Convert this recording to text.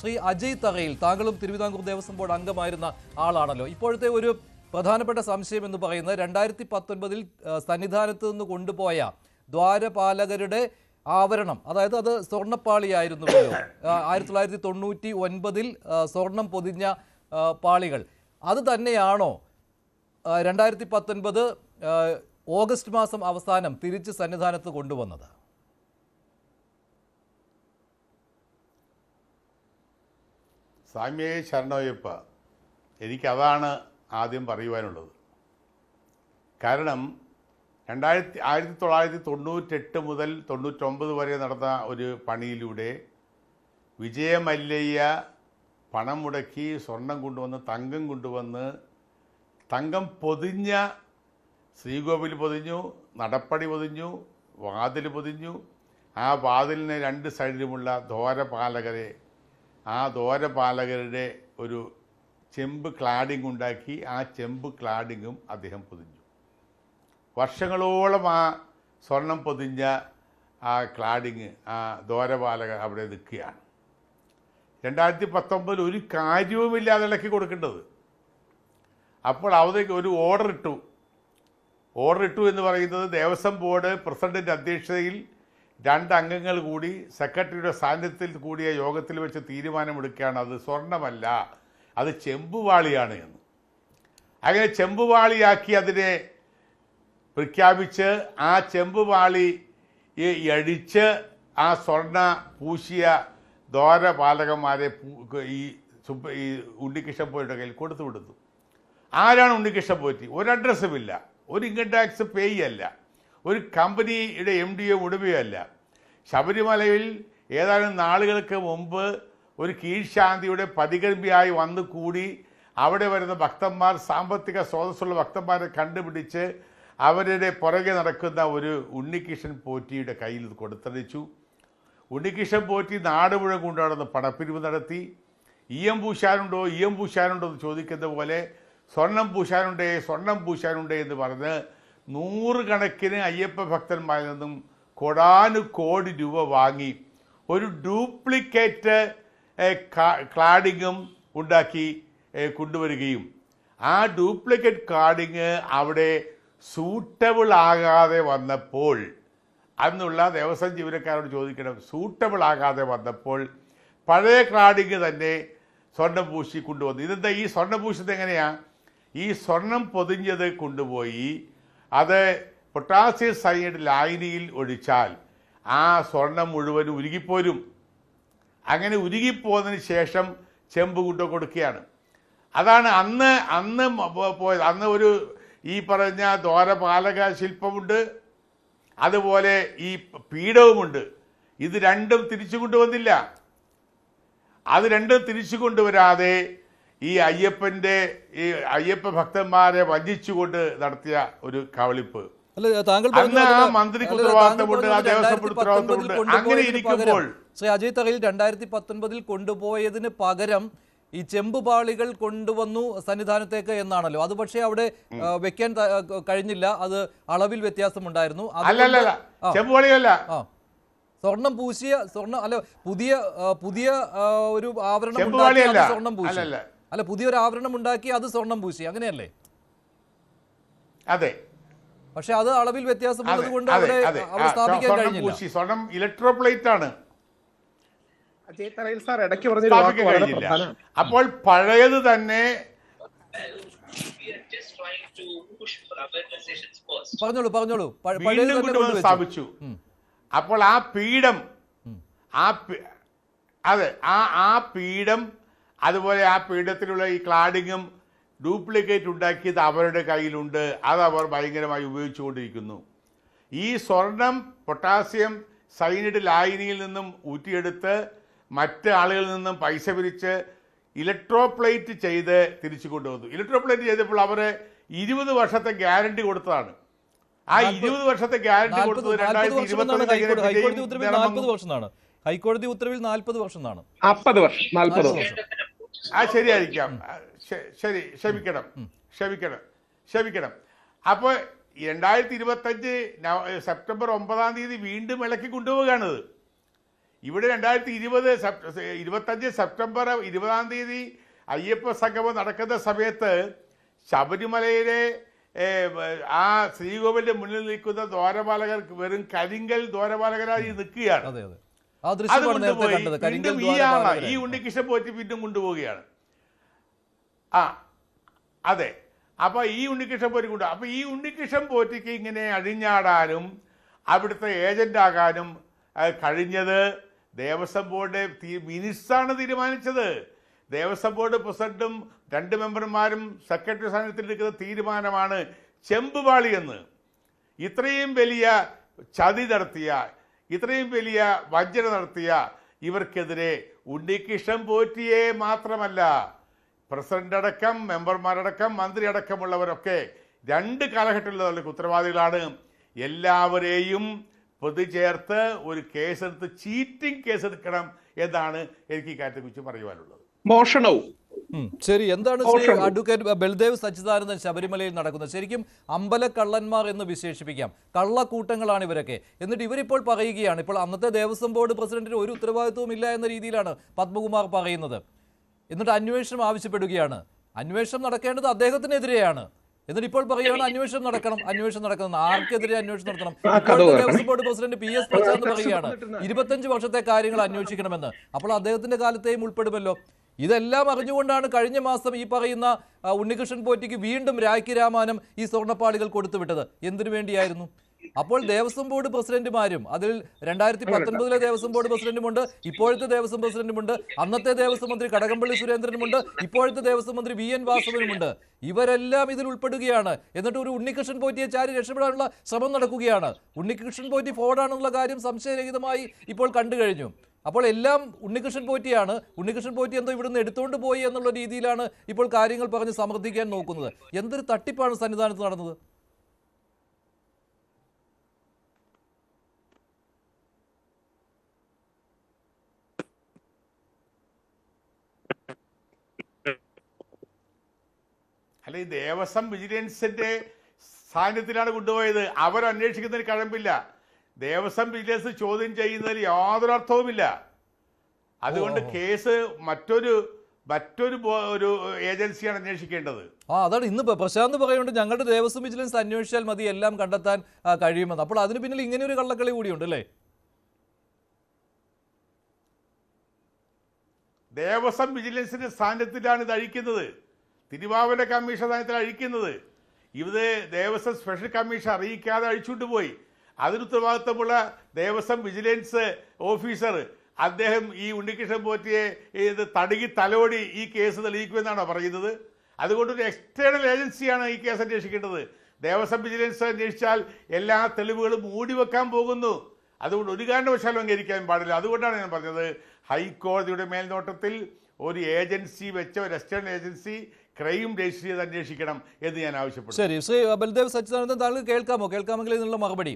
ശ്രീ അജയ് തറയിൽ താങ്കളും തിരുവിതാംകൂർ ദേവസ്വം ബോർഡ് അംഗമായിരുന്ന ആളാണല്ലോ. ഇപ്പോഴത്തെ ഒരു പ്രധാനപ്പെട്ട സംശയം എന്ന് പറയുന്നത് 2019 സന്നിധാനത്ത് നിന്ന് കൊണ്ടുപോയ ദ്വാരപാലകരുടെ ആവരണം, അതായത് അത് സ്വർണ്ണപ്പാളിയായിരുന്നുവല്ലോ. 1999 സ്വർണം പൊതിഞ്ഞ പാളികൾ അത് തന്നെയാണോ 2019 ഓഗസ്റ്റ് മാസം അവസാനം തിരിച്ച് സന്നിധാനത്ത് കൊണ്ടുവന്നത്? സ്വാമിയെ ശരണമയ്യപ്പ, എനിക്കതാണ് ആദ്യം പറയുവാനുള്ളത്. കാരണം 1998 മുതൽ 99 വരെ നടന്ന ഒരു പണിയിലൂടെ വിജയമല്ലയ്യ പണം മുടക്കി സ്വർണം കൊണ്ടുവന്ന് തങ്കം കൊണ്ടുവന്ന് തങ്കം പൊതിഞ്ഞ ശ്രീകോവിൽ പൊതിഞ്ഞു, നടപ്പടി പൊതിഞ്ഞു, വാതിൽ പൊതിഞ്ഞു. ആ വാതിലിന് രണ്ട് സൈഡിലുമുള്ള ദ്വാരപാലകരെ, ആ ദ്വാരപാലകരുടെ ഒരു ചെമ്പ് ക്ലാഡിംഗ് ഉണ്ടാക്കി ആ ചെമ്പ് ക്ലാഡിങ്ങും അദ്ദേഹം പൊതിഞ്ഞു. വർഷങ്ങളോളം ആ സ്വർണം പൊതിഞ്ഞ ആ ക്ലാഡിങ്, ആ ദ്വാരപാലകർ അവിടെ നിൽക്കുകയാണ്. 2019 ഒരു കാര്യവുമില്ലാതെ ഇളക്കി കൊടുക്കേണ്ടത്. അപ്പോൾ അവർക്ക് ഒരു ഓർഡർ ഇട്ടു എന്ന് പറയുന്നത് ദേവസ്വം ബോർഡ് പ്രസിഡന്റ് അധ്യക്ഷതയിൽ 2 അംഗങ്ങൾ കൂടി സെക്രട്ടറിയുടെ സാന്നിധ്യത്തിൽ കൂടിയ യോഗത്തിൽ വെച്ച് തീരുമാനമെടുക്കുകയാണ്. അത് സ്വർണ്ണമല്ല, അത് ചെമ്പുവാളിയാണ് എന്ന്. അങ്ങനെ ചെമ്പുവാളിയാക്കി അതിനെ പ്രഖ്യാപിച്ച് ആ ചെമ്പുവാളി അടിച്ച് ആ സ്വർണ്ണ പൂശിയ ദ്വാരപാലകന്മാരെ ഈ ഉണ്ണികൃഷ്ണൻ പോറ്റിയുടെ കയ്യിൽ കൊടുത്തു വിടുന്നു. ആരാണ് ഉണ്ണികൃഷ്ണൻ പോറ്റി? ഒരു അഡ്രസ്സുമില്ല, ഒരു ഇൻകം ടാക്സ് പേയ് അല്ല, ഒരു കമ്പനിയുടെ MD ഉടമയോ അല്ല. ശബരിമലയിൽ ഏതാനും നാളുകൾക്ക് മുമ്പ് ഒരു കീഴ്ശാന്തിയുടെ പതികർമ്മിയായി വന്നു കൂടി അവിടെ വരുന്ന ഭക്തന്മാർ, സാമ്പത്തിക സ്രോതസ്സുള്ള ഭക്തന്മാരെ കണ്ടുപിടിച്ച് അവരുടെ പുറകെ നടക്കുന്ന ഒരു ഉണ്ണികൃഷ്ണൻ പോറ്റിയുടെ കയ്യിൽ കൊടുത്തടിച്ചു. ഉണ്ണികൃഷ്ണൻ പോറ്റി നാട് മുഴുവൻ കൊണ്ടുനടന്ന് പണപ്പിരിവ് നടത്തി. ഈയം പൂശാനുണ്ടോ എന്ന് ചോദിക്കുന്ന പോലെ സ്വർണം പൂശാനുണ്ടേ എന്ന് പറഞ്ഞ് 100 കണക്കിന് അയ്യപ്പ ഭക്തന്മാരിൽ നിന്നും കോടാനുകോടി രൂപ വാങ്ങി ഒരു ഡ്യൂപ്ലിക്കേറ്റ് ക്ലാഡിങ്ങും ഉണ്ടാക്കി കൊണ്ടുവരികയും ആ ഡ്യൂപ്ലിക്കേറ്റ് ക്ലാഡിങ് അവിടെ സൂട്ടബിൾ ആകാതെ വന്നപ്പോൾ, അന്നുള്ള ദേവസ്വം ജീവനക്കാരോട് ചോദിക്കണം, സൂട്ടബിൾ ആകാതെ വന്നപ്പോൾ പഴയ ക്ലാഡിങ് തന്നെ സ്വർണം പൂശി കൊണ്ടുവന്നു. ഇതെന്താ ഈ സ്വർണം പൂശിയത് എങ്ങനെയാണ്? ഈ സ്വർണം പൊതിഞ്ഞത് കൊണ്ടുപോയി അത് പൊട്ടാസ്യം സയനൈഡ് ലായനിയിൽ ഒഴിച്ചാൽ ആ സ്വർണം മുഴുവനും ഉരുകിപ്പോരും. അങ്ങനെ ഉരുകിപ്പോയതിന് ശേഷം ചെമ്പ് കൊണ്ടു കൊടുക്കുകയാണ്. അതാണ് അന്ന് പോയത്. അന്ന് ഒരു ഈ പറഞ്ഞ ദ്വാരപാലക ശില്പമുണ്ട്, അതുപോലെ ഈ പീഠവുമുണ്ട്. ഇത് രണ്ടും തിരിച്ചു കൊണ്ടുവന്നില്ല. അത് രണ്ടും തിരിച്ചു കൊണ്ടുവരാതെ ഈ അയ്യപ്പ ഭക്തന്മാരെ വഞ്ചിച്ചുകൊണ്ട് നടത്തിയ ഒരു കവളിപ്പ്. അന്ന് ആ മന്ത്രിക്ക് ഉത്തരവാദിത്തമുണ്ട്, ആ ദേവസ്വം ഉത്തരവാദിത്തമുണ്ട്. അങ്ങനെ ഇരിക്കുമ്പോൾ ശ്രീ അജയ് തറയിൽ 2019 കൊണ്ടുപോയതിന് പകരം ഈ ചെമ്പുപാളികൾ കൊണ്ടുവന്നു സന്നിധാനത്തേക്ക് എന്നാണല്ലോ. അത് പക്ഷേ അവിടെ വെക്കാൻ കഴിഞ്ഞില്ല, അത് അളവിൽ വ്യത്യാസമുണ്ടായിരുന്നു. അല്ലല്ല, ചെമ്പുപാളിയല്ല, സ്വർണം പൂശിയ അല്ല, പുതിയ ഒരു ആവരണം സ്വർണം പൂശി, അല്ല പുതിയൊരു ആവരണം ഉണ്ടാക്കി അത് സ്വർണം പൂശി, അങ്ങനെയല്ലേ? അതെ. പക്ഷെ അത് അളവിൽ വ്യത്യാസമുള്ളത് കൊണ്ട് അവിടെ സ്ഥാപിക്കാൻ കഴിഞ്ഞില്ല. സ്വർണം ഇലക്ട്രോപ്ലേറ്റ് ആണ്. അപ്പോൾ പഴയത് തന്നെ പറഞ്ഞോളൂ സ്ഥാപിച്ചു. അപ്പോൾ ആ പീഠം, ആ പീഠം, അതുപോലെ ആ പീഠത്തിലുള്ള ഈ ക്ലാഡിങ്ങും ഡ്യൂപ്ലിക്കേറ്റ് ഉണ്ടാക്കിയത് അവരുടെ കയ്യിലുണ്ട്. അത് അവർ ഭയങ്കരമായി ഉപയോഗിച്ചുകൊണ്ടിരിക്കുന്നു. ഈ സ്വർണം പൊട്ടാസ്യം സയനൈഡ് ലായനിയിൽ നിന്നും ഊറ്റിയെടുത്ത് മറ്റ് ആളുകളിൽ നിന്നും പൈസ പിരിച്ച് ഇലക്ട്രോപ്ലേറ്റ് ചെയ്ത് തിരിച്ചു കൊണ്ടുവന്നു. ഇലക്ട്രോപ്ലേറ്റ് ചെയ്തപ്പോൾ അവർ 20 വർഷത്തെ ഗ്യാരണ്ടി കൊടുത്തതാണ്. ആ 20 വർഷത്തെ ഗ്യാരണ്ടി കൊടുത്തത് 2021 ഹൈക്കോടതി ഉത്തരവിൽ 40 വർഷം എന്നാണ്. 40 വർഷം. ശരിയായിരിക്കാം. ശരി, ക്ഷമിക്കണം. അപ്പോൾ 2025 സെപ്റ്റംബർ 9 വീണ്ടും ഇളക്കി കൊണ്ടുപോവുകയാണത്. ഇവിടെ 2025 സെപ്റ്റംബർ 20 അയ്യപ്പ സംഗമം നടക്കുന്ന സമയത്ത് ശബരിമലയിലെ ആ ശ്രീകോവിലിന്റെ മുന്നിൽ നിൽക്കുന്ന ദ്വാരപാലകർ വെറും കരിങ്കൽ ദ്വാരപാലകരായി നിൽക്കുകയാണ്. അതെ അതെ, ആ ദൃശ്യമാണ് നേരത്തെ കണ്ടത്. കരിങ്കൽ ഈ ദ്വാരപാലകരെ. ഉണ്ണികൃഷ്ണൻ പോറ്റി വീണ്ടും കൊണ്ടുപോവുകയാണ്. അതെ, അപ്പൊ ഈ ഉണ്ണികൃഷ്ണൻ പോറ്റി കൊണ്ടു. അപ്പൊ ഈ ഉണ്ണികൃഷ്ണൻ പോറ്റിക്ക് ഇങ്ങനെ അഴിഞ്ഞാടാനും അവിടുത്തെ ഏജന്റ് ആകാനും കഴിഞ്ഞത് ദേവസ്വം ബോർഡ് മിനിറ്റ്സാണ് തീരുമാനിച്ചത്. ദേവസ്വം ബോർഡ് പ്രസിഡന്റും 2 മെമ്പർമാരും സെക്രട്ടറി സ്ഥാനത്തിലെടുക്കുന്ന തീരുമാനമാണ് ചെമ്പുപാളി എന്ന്. ഇത്രയും വലിയ ചതി നടത്തിയ, ഇത്രയും വലിയ വഞ്ചന നടത്തിയ ഇവർക്കെതിരെ ഉണ്ണികൃഷ്ണൻ പോറ്റിയെ മാത്രമല്ല, പ്രസിഡന്റ് അടക്കം, മെമ്പർമാരടക്കം, മന്ത്രി അടക്കമുള്ളവരൊക്കെ 2 കാലഘട്ടങ്ങളിലുള്ള ഉത്തരവാദികളാണ്. എല്ലാവരെയും പ്രതി ചേർത്ത് ഒരു കേസെടുത്ത് ചീറ്റിംഗ് കേസെടുക്കണം എന്നാണ് എനിക്ക് ഈ കാര്യത്തെക്കുറിച്ച് പറയുവാനുള്ളത്. മോഷണവും. ശരി, എന്താണ് അഡ്വക്കേറ്റ് ബൽദേവ് സച്ചിദാനന്ദൻ ശബരിമലയിൽ നടക്കുന്നത്? ശരിക്കും അമ്പലക്കള്ളന്മാർ എന്ന് വിശേഷിപ്പിക്കാം. കള്ളക്കൂട്ടങ്ങളാണ് ഇവരൊക്കെ. എന്നിട്ട് ഇവരിപ്പോൾ പറയുകയാണ്, ഇപ്പോൾ അന്നത്തെ ദേവസ്വം ബോർഡ് പ്രസിഡന്റിന് ഒരു ഉത്തരവാദിത്വവും ഇല്ല എന്ന രീതിയിലാണ് പത്മകുമാർ പറയുന്നത്. എന്നിട്ട് അന്വേഷണം ആവശ്യപ്പെടുകയാണ്. അന്വേഷണം നടക്കേണ്ടത് അദ്ദേഹത്തിനെതിരെയാണ്. എന്നിട്ട് ഇപ്പോൾ പറയുകയാണ് അന്വേഷണം നടക്കണം. ആർക്കെതിരെ അന്വേഷണം നടത്തണം? Devaswom board president PS Prasad പറയുകയാണ് 25 വർഷത്തെ കാര്യങ്ങൾ അന്വേഷിക്കണമെന്ന്. അപ്പോൾ അദ്ദേഹത്തിന്റെ കാലത്തെയും ഉൾപ്പെടുമല്ലോ. ഇതെല്ലാം അറിഞ്ഞുകൊണ്ടാണ് കഴിഞ്ഞ മാസം ഈ പറയുന്ന ഉണ്ണികൃഷ്ണൻ പോറ്റിക്ക് വീണ്ടും രാഖി രാമാനം ഈ സ്വർണ്ണപ്പാളികൾ കൊടുത്തുവിട്ടത്. എന്തിനു വേണ്ടിയായിരുന്നു? അപ്പോൾ ദേവസ്വം ബോർഡ് പ്രസിഡന്റുമാരും, അതിൽ 2019 ദേവസ്വം ബോർഡ് പ്രസിഡന്റുമുണ്ട്, ഇപ്പോഴത്തെ ദേവസ്വം പ്രസിഡന്റുമുണ്ട്, അന്നത്തെ ദേവസ്വം മന്ത്രി കടകംപള്ളി സുരേന്ദ്രനുമുണ്ട്, ഇപ്പോഴത്തെ ദേവസ്വം മന്ത്രി VN വാസവനുമുണ്ട്. ഇവരെല്ലാം ഇതിൽ ഉൾപ്പെടുകയാണ്. എന്നിട്ട് ഒരു ഉണ്ണികൃഷ്ണൻ പോറ്റിയെ ചാരി രക്ഷപ്പെടാനുള്ള ശ്രമം നടക്കുകയാണ്. ഉണ്ണികൃഷ്ണൻ പോറ്റി ഫ്രോഡാണെന്നുള്ള കാര്യം സംശയരഹിതമായി ഇപ്പോൾ കണ്ടു കഴിഞ്ഞു. അപ്പോൾ എല്ലാം ഉണ്ണികൃഷ്ണൻ പോറ്റിയാണ്. ഉണ്ണികൃഷ്ണൻ പോറ്റി എന്തോ ഇവിടുന്ന് എടുത്തുകൊണ്ട് പോയി എന്നുള്ള രീതിയിലാണ് ഇപ്പോൾ കാര്യങ്ങൾ പറഞ്ഞ് സമർത്ഥിക്കാൻ നോക്കുന്നത്. എന്തൊരു തട്ടിപ്പാണ് സന്നിധാനത്ത് നടന്നത്? അല്ല, ഈ ദേവസ്വം വിജിലൻസിന്റെ സാന്നിധ്യത്തിലാണ് കൊണ്ടുപോയത്. അവരന്വേഷിക്കുന്നതിന് കഴമ്പില്ല. ദേവസ്വം വിജിലൻസ് ചോദ്യം ചെയ്യുന്നതിൽ യാതൊരു അർത്ഥവുമില്ല. അതുകൊണ്ട് കേസ് മറ്റൊരു ഒരു ഏജൻസിയാണ് അന്വേഷിക്കേണ്ടത്. അതാണ് ഇന്ന് പ്രശാന്ത് പറയുന്നുണ്ട്, ഞങ്ങളുടെ ദേവസ്വം വിജിലൻസ് അന്വേഷിച്ചാൽ മതി, എല്ലാം കണ്ടെത്താൻ കഴിയുമെന്ന്. അപ്പോൾ അതിന് പിന്നിൽ ഇങ്ങനെ ഒരു കള്ളക്കളി കൂടിയുണ്ട് അല്ലേ? ദേവസ്വം വിജിലൻസിന്റെ സാന്നിധ്യത്തിലാണ് ഇത് അഴിക്കുന്നത്. തിരുവാഭരണ കമ്മീഷൻ സ്ഥാനത്തിൽ അഴിക്കുന്നത്. ഇത് ദേവസ്വം സ്പെഷ്യൽ കമ്മീഷൻ അറിയിക്കാതെ അഴിച്ചുകൊണ്ട് പോയി. അതിന് ഉത്തരവാദിത്തമുള്ള ദേവസ്വം വിജിലൻസ് ഓഫീസർ അദ്ദേഹം ഈ ഉണ്ണികൃഷ്ണൻ പോറ്റിയെ ഇത് തടുകി തലോടി ഈ കേസ് തെളിയിക്കുമെന്നാണോ പറയുന്നത്? അതുകൊണ്ടൊരു എക്സ്റ്റേണൽ ഏജൻസിയാണ് ഈ കേസ് അന്വേഷിക്കേണ്ടത്. ദേവസ്വം വിജിലൻസ് അന്വേഷിച്ചാൽ എല്ലാ തെളിവുകളും മൂടിവെക്കാൻ പോകുന്നു. അതുകൊണ്ട് ഒരു കാരണവശാലും അംഗീകരിക്കാൻ പാടില്ല. അതുകൊണ്ടാണ് ഞാൻ പറഞ്ഞത്, ഹൈക്കോടതിയുടെ മേൽനോട്ടത്തിൽ ഒരു ഏജൻസി വെച്ച, ഒരു എക്സ്റ്റേണൽ ഏജൻസി ക്രൈം രജിസ്റ്റർ ചെയ്ത് അന്വേഷിക്കണം എന്ന് ഞാൻ ആവശ്യപ്പെടുന്നു. ശരി, ശ്രീ ബൽദേവ് സച്ചിദാനന്ദൻ, താങ്കൾ കേൾക്കാമെങ്കിൽ ഇതിനുള്ള മറുപടി.